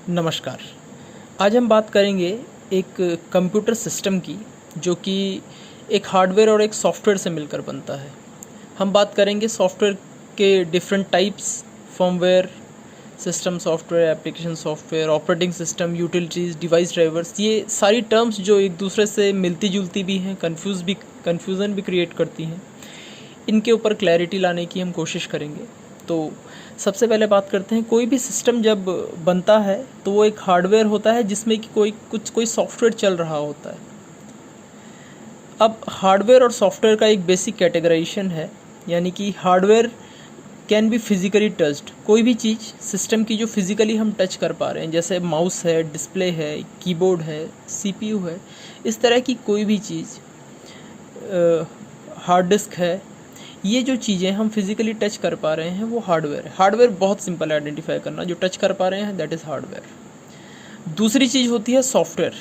नमस्कार। आज हम बात करेंगे एक कंप्यूटर सिस्टम की, जो कि एक हार्डवेयर और एक सॉफ्टवेयर से मिलकर बनता है। हम बात करेंगे सॉफ्टवेयर के different types, firmware, system software, application software, operating system, utilities, device drivers. ये सारी टर्म्स जो एक दूसरे से मिलती जुलती भी हैं, कन्फ्यूज़न भी क्रिएट करती हैं। इनके ऊपर क्लैरिटी लाने की हम कोशिश करेंगे। तो सबसे पहले बात करते हैं, कोई भी सिस्टम जब बनता है तो वो एक हार्डवेयर होता है जिसमें कि कोई सॉफ्टवेयर चल रहा होता है। अब हार्डवेयर और सॉफ्टवेयर का एक बेसिक कैटेगराइजेशन है, यानी कि hardware can be physically touched. कोई भी चीज़ सिस्टम की जो फिजिकली हम टच कर पा रहे हैं, जैसे माउस है, डिस्प्ले है, कीबोर्ड है, सीपीयू है, इस तरह की कोई भी चीज़, हार्ड डिस्क है, ये जो चीज़ें हम फिज़िकली टच कर पा रहे हैं वो हार्डवेयर है। हार्डवेयर बहुत सिंपल है आइडेंटिफाई करना, जो टच कर पा रहे हैं दैट इज़ हार्डवेयर। दूसरी चीज़ होती है सॉफ्टवेयर।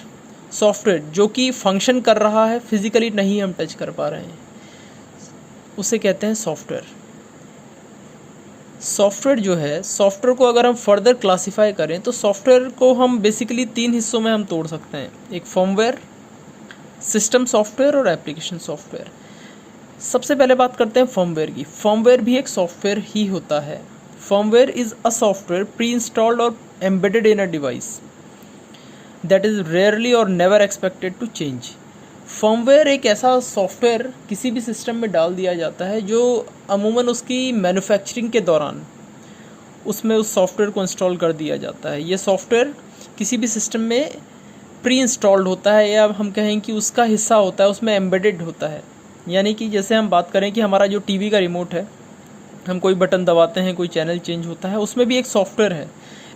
सॉफ्टवेयर जो कि फंक्शन कर रहा है, फिज़िकली नहीं हम टच कर पा रहे हैं, उसे कहते हैं सॉफ्टवेयर। सॉफ्टवेयर जो है, सॉफ्टवेयर को अगर हम फर्दर क्लासीफाई करें तो सॉफ्टवेयर को हम बेसिकली 3 हिस्सों में हम तोड़ सकते हैं, एक फर्मवेयर, सिस्टम सॉफ्टवेयर और एप्लीकेशन सॉफ्टवेयर। सबसे पहले बात करते हैं फर्मवेयर की। फर्मवेयर भी एक सॉफ्टवेयर ही होता है। Firmware is a software pre installed और embedded in a device that is rarely और never expected to change. Firmware एक ऐसा सॉफ्टवेयर किसी भी सिस्टम में डाल दिया जाता है जो अमूमन उसकी मैन्युफैक्चरिंग के दौरान उसमें उस सॉफ्टवेयर को इंस्टॉल कर दिया जाता है। ये सॉफ्टवेयर किसी भी सिस्टम में प्री इंस्टॉल्ड होता है, या हम कहें कि उसका हिस्सा होता है, उसमें एम्बेडेड होता है। यानी कि जैसे हम बात करें कि हमारा जो टीवी का रिमोट है, हम कोई बटन दबाते हैं, कोई चैनल चेंज होता है, उसमें भी एक सॉफ्टवेयर है,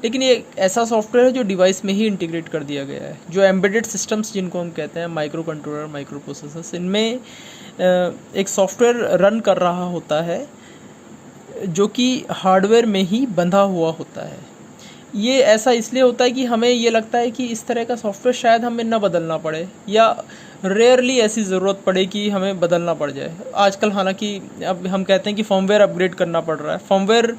लेकिन ये ऐसा सॉफ्टवेयर है जो डिवाइस में ही इंटीग्रेट कर दिया गया है। जो एम्बेडेड सिस्टम्स जिनको हम कहते हैं, माइक्रो कंट्रोलर, माइक्रो प्रोसेसर्स, इनमें एक सॉफ्टवेयर रन कर रहा होता है जो कि हार्डवेयर में ही बंधा हुआ होता है। ये ऐसा इसलिए होता है कि हमें ये लगता है कि इस तरह का सॉफ्टवेयर शायद हमें ना बदलना पड़े, या रेयरली ऐसी ज़रूरत पड़े कि हमें बदलना पड़ जाए। आजकल हालांकि अब हम कहते हैं कि फर्मवेयर अपग्रेड करना पड़ रहा है। फर्मवेयर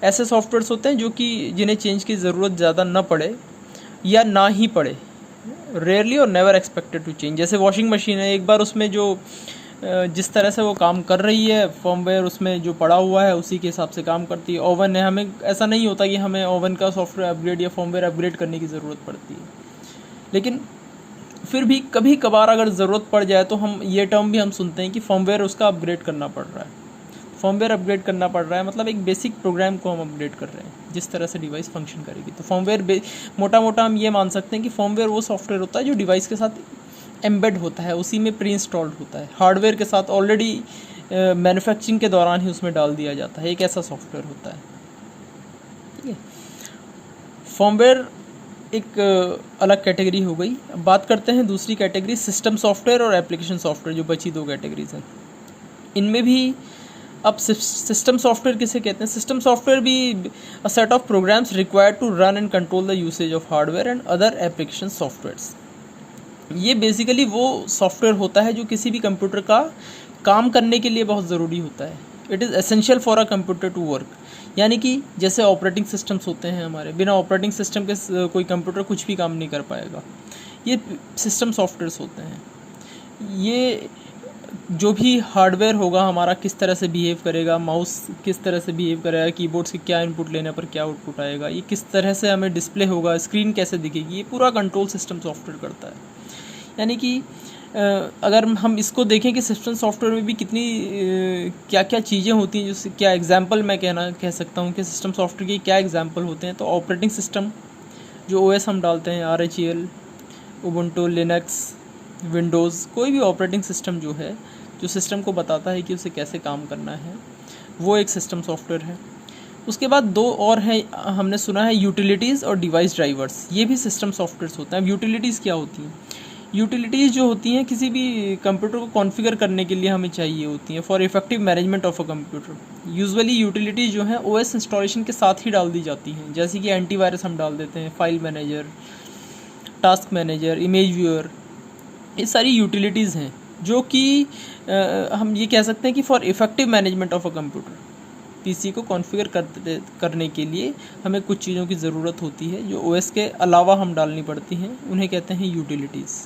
ऐसे सॉफ्टवेयर्स होते हैं जो कि जिन्हें चेंज की ज़रूरत ज़्यादा ना पड़े या ना ही पड़े, रेयरली और नेवर एक्सपेक्टेड टू चेंज। जैसे वॉशिंग मशीन है, एक बार उसमें जो जिस तरह से वो काम कर रही है, फर्मवेयर उसमें जो पड़ा हुआ है उसी के हिसाब से काम करती है। ओवन है, हमें ऐसा नहीं होता कि हमें ओवन का सॉफ्टवेयर अपग्रेड या फर्मवेयर अपग्रेड करने की ज़रूरत पड़ती है, लेकिन फिर भी कभी कभार अगर ज़रूरत पड़ जाए तो हम ये टर्म भी हम सुनते हैं कि फर्मवेयर उसका अपग्रेड करना पड़ रहा है। फर्मवेयर अपग्रेड करना पड़ रहा है मतलब एक बेसिक प्रोग्राम को हम अपग्रेड कर रहे हैं जिस तरह से डिवाइस फंक्शन करेगी। तो फर्मवेयर मोटा मोटा हम ये मान सकते हैं कि फर्मवेयर वो सॉफ्टवेयर होता है जो डिवाइस के साथ एम्बेड होता है, उसी में प्री इंस्टॉल्ड होता है, हार्डवेयर के साथ ऑलरेडी मैन्युफैक्चरिंग के दौरान ही उसमें डाल दिया जाता है। एक ऐसा सॉफ्टवेयर होता है, ठीक है। फर्मवेयर एक अलग कैटेगरी हो गई। अब बात करते हैं दूसरी कैटेगरी, सिस्टम सॉफ्टवेयर और एप्लीकेशन सॉफ्टवेयर, जो बची 2 कैटेगरीज हैं। इनमें भी अब सिस्टम सॉफ्टवेयर किसे कहते हैं? सिस्टम सॉफ्टवेयर भी a set of programs required to run and control the usage of hardware and other application softwares. ये बेसिकली वो सॉफ्टवेयर होता है जो किसी भी कंप्यूटर का काम करने के लिए बहुत ज़रूरी होता है। It is essential for a computer to work. यानी कि जैसे ऑपरेटिंग सिस्टम्स होते हैं हमारे, बिना ऑपरेटिंग सिस्टम के कोई कंप्यूटर कुछ भी काम नहीं कर पाएगा। ये सिस्टम सॉफ्टवेयर्स होते हैं। ये जो भी हार्डवेयर होगा हमारा किस तरह से बिहेव करेगा, माउस किस तरह से बिहेव करेगा, कीबोर्ड से क्या इनपुट लेने पर क्या आउटपुट आएगा, ये किस तरह से हमें डिस्प्ले होगा, स्क्रीन कैसे दिखेगी, ये पूरा कंट्रोल सिस्टम सॉफ्टवेयर करता है। यानी कि अगर हम इसको देखें कि सिस्टम सॉफ्टवेयर में भी कितनी क्या क्या चीज़ें होती हैं, जैसे क्या एग्जांपल मैं कह सकता हूँ कि सिस्टम सॉफ्टवेयर के क्या एग्जांपल होते हैं। तो ऑपरेटिंग सिस्टम जो ओएस हम डालते हैं, RHEL, उबुंटू, लिनक्स, विंडोज़, कोई भी ऑपरेटिंग सिस्टम जो है, जो सिस्टम को बताता है कि उसे कैसे काम करना है, वो एक सिस्टम सॉफ्टवेयर है। उसके बाद 2 और हैं, हमने सुना है यूटिलिटीज़ और डिवाइस ड्राइवर्स। ये भी सिस्टम सॉफ्टवेयर्स होते हैं। अब यूटिलिटीज़ क्या होती हैं? यूटिलिटीज़ जो होती हैं किसी भी कंप्यूटर को कॉन्फ़िगर करने के लिए हमें चाहिए होती हैं for effective management of a computer. Usually utilities जो हैं ओएस इंस्टॉलेशन के साथ ही डाल दी जाती हैं, जैसे कि एंटीवायरस हम डाल देते हैं, file manager, task manager, image viewer, ये सारी यूटिलिटीज़ हैं जो कि हम ये कह सकते हैं कि for effective management of a computer. PC को कॉन्फ़िगर करने के लिए हमें कुछ चीज़ों की ज़रूरत होती है जो ओएस के अलावा हम डालनी पड़ती हैं, उन्हें कहते हैं यूटिलिटीज़।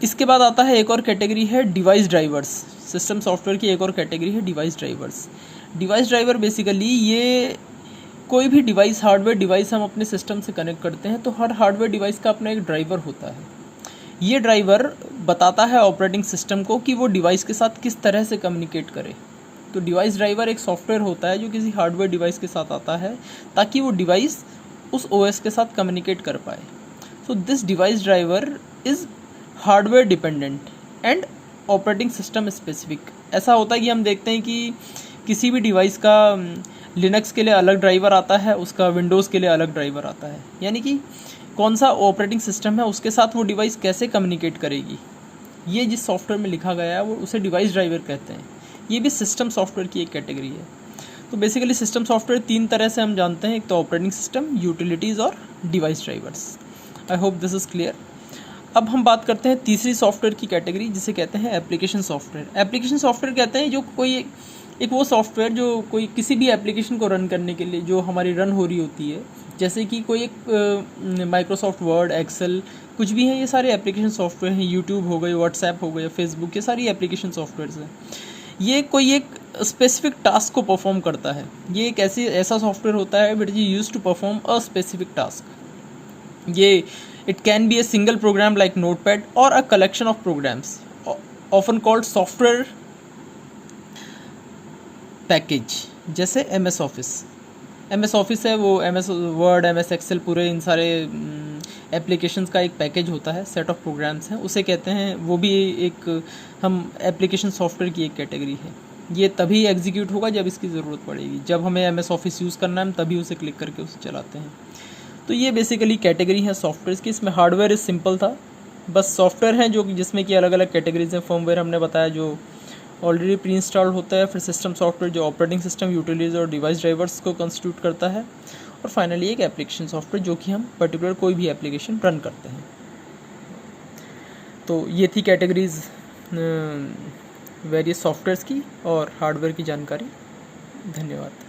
इसके बाद आता है एक और कैटेगरी है डिवाइस ड्राइवर्स। सिस्टम सॉफ्टवेयर की एक और कैटेगरी है device drivers. Device driver basically ये कोई भी डिवाइस, हार्डवेयर डिवाइस हम अपने सिस्टम से कनेक्ट करते हैं तो हर हार्डवेयर डिवाइस का अपना एक ड्राइवर होता है। ये ड्राइवर बताता है ऑपरेटिंग सिस्टम को कि वो डिवाइस के साथ किस तरह से कम्युनिकेट करे। तो डिवाइस ड्राइवर एक सॉफ्टवेयर होता है जो किसी हार्डवेयर डिवाइस के साथ आता है ताकि वो डिवाइस उस ओएस के साथ कम्युनिकेट कर पाए। So this device driver is hardware dependent and operating system specific. ऐसा होता है कि हम देखते हैं कि किसी भी डिवाइस का लिनक्स के लिए अलग ड्राइवर आता है, उसका विंडोज़ के लिए अलग ड्राइवर आता है, यानी कि कौन सा ऑपरेटिंग सिस्टम है उसके साथ वो डिवाइस कैसे कम्युनिकेट करेगी, ये जिस सॉफ्टवेयर में लिखा गया है वो उसे डिवाइस ड्राइवर कहते हैं। ये भी सिस्टम सॉफ्टवेयर की एक कैटेगरी है। तो बेसिकली सिस्टम सॉफ्टवेयर तीन तरह से हम जानते हैं, एक तो ऑपरेटिंग सिस्टम, यूटिलिटीज़ और device drivers. I hope this is clear. अब हम बात करते हैं तीसरी सॉफ्टवेयर की कैटेगरी जिसे कहते हैं एप्लीकेशन सॉफ्टवेयर। एप्लीकेशन सॉफ्टवेयर कहते हैं जो कोई एक वो सॉफ्टवेयर जो कोई किसी भी एप्लीकेशन को रन करने के लिए जो हमारी रन हो रही होती है, जैसे कि कोई एक माइक्रोसॉफ्ट वर्ड, एक्सेल, कुछ भी है, ये सारे एप्लीकेशन सॉफ्टवेयर हैं। यूट्यूब हो गए, व्हाट्सएप हो गया, फेसबुक, ये सारी एप्लीकेशन सॉफ्टवेयर्स हैं। ये कोई एक स्पेसिफिक टास्क को परफॉर्म करता है। ये एक ऐसा सॉफ्टवेयर होता है which is used to perform a specific task. ये it can be a single program like Notepad और a collection of programs often called software package, जैसे एमएस ऑफिस है, वो एमएस वर्ड, एमएस एक्सेल, पूरे इन सारे applications का एक package होता है, सेट ऑफ प्रोग्राम्स हैं, उसे कहते हैं, वो भी एक हम एप्लीकेशन सॉफ्टवेयर की एक कैटेगरी है। ये तभी एग्जीक्यूट होगा जब इसकी ज़रूरत पड़ेगी, जब हमें एमएस ऑफिस यूज़ करना है हम तभी उसे क्लिक करके उसे चलाते हैं। तो ये बेसिकली कैटेगरी है सॉफ्टवेयर की। इसमें हार्डवेयर इज सिंपल था, बस सॉफ्टवेयर हैं जो जिसमें कि अलग अलग कैटेगरीज हैं। फर्मवेयर हमने बताया जो ऑलरेडी प्री इंस्टॉल्ड होता है, फिर सिस्टम सॉफ्टवेयर जो ऑपरेटिंग सिस्टम, यूटिलिटीज और डिवाइस ड्राइवर्स को कंस्टिट्यूट करता है, और फाइनली एक एप्लीकेशन सॉफ्टवेयर जो कि हम पर्टिकुलर कोई भी एप्लीकेशन रन करते हैं। तो ये थी कैटेगरीज वेरियस सॉफ्टवेयर्स की और हार्डवेयर की जानकारी। धन्यवाद।